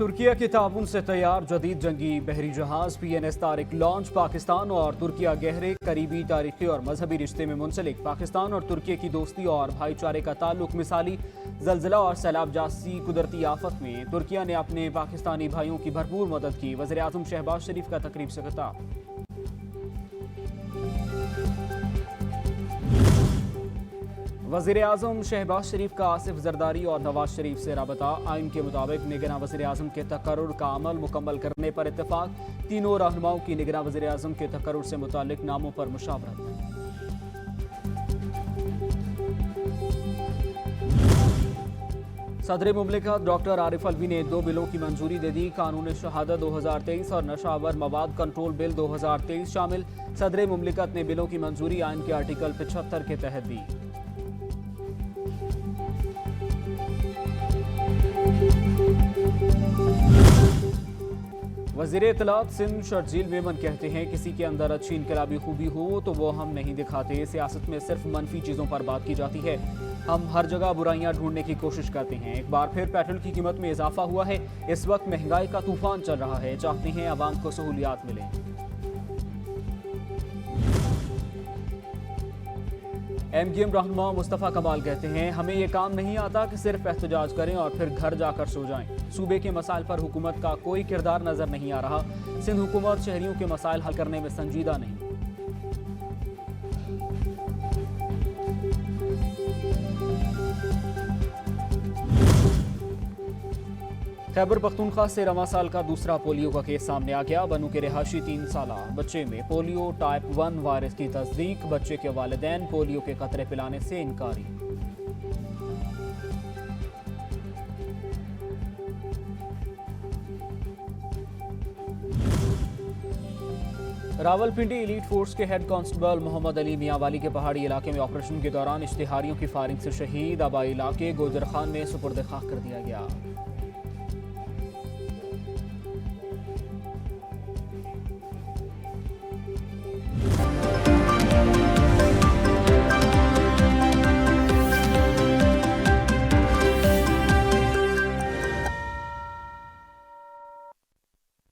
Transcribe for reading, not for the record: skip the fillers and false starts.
तुर्किया के ताउन से तैयार जदीद जंगी बहरी जहाज PNS तारिक लॉन्च। पाकिस्तान और तुर्किया गहरे करीबी तारीखी और मजहबी रिश्ते में मुंसलिक। पाकिस्तान और तुर्किया की दोस्ती और भाईचारे का ताल्लुक मिसाली। जलजिला और सैलाब जैसी कुदरती आफत में तुर्किया ने अपने पाकिस्तानी भाइयों की भरपूर मदद की। वज़ीर आज़म शहबाज शरीफ का तकरीब से खिताब। वज़ीर आज़म शहबाज शरीफ का आसिफ जरदारी और नवाज शरीफ से राबता। आइन के मुताबिक निगरां वज़ीर आज़म के तकर्रुर का अमल मुकम्मल करने पर इत्तेफाक। तीनों रहनुमाओं की निगरां वज़ीर आज़म के तकर्रुर से मुताल्लिक नामों पर मुशावरत। सदर मुमलिकत डॉक्टर आरिफ अलवी ने 2 बिलों की मंजूरी दे दी। कानून शहादत 2023 और नशावर मवाद कंट्रोल बिल 2023 शामिल। सदर मुमलिकत ने बिलों की मंजूरी आइन के आर्टिकल 75 के तहत दी। वज़ीर इत्तलात सिंध शर्जील मेमन कहते हैं, किसी के अंदर अच्छी इनकलाबी खूबी हो तो वो हम नहीं दिखाते। सियासत में सिर्फ मनफी चीज़ों पर बात की जाती है। हम हर जगह बुराइयां ढूंढने की कोशिश करते हैं। एक बार फिर पेट्रोल की कीमत में इजाफा हुआ है। इस वक्त महंगाई का तूफान चल रहा है। चाहते हैं आवाम को सहूलियात मिलें। MKM रहनुमा मुस्तफ़ा कमाल कहते हैं, हमें ये काम नहीं आता कि सिर्फ एहतजाज करें और फिर घर जाकर सो जाएं। सूबे के मसाइल पर हुकूमत का कोई किरदार नजर नहीं आ रहा। सिंध हुकूमत शहरियों के मसाइल हल करने में संजीदा नहीं। खैबर पख्तूनख्वा से रवां साल का दूसरा पोलियो का केस सामने आ गया। बनू के रिहायशी 3 साला बच्चे में पोलियो टाइप 1 वायरस की तस्दीक। बच्चे के वालिदैन पोलियो के कतरे पिलाने से इनकारी। रावलपिंडी एलीट फोर्स के हेड कांस्टेबल मोहम्मद अली मियांवाली के पहाड़ी इलाके में ऑपरेशन के दौरान इश्तिहारियों की फायरिंग से शहीद। आबाई इलाके गोजर खान में सुपुर्द खाक कर दिया गया।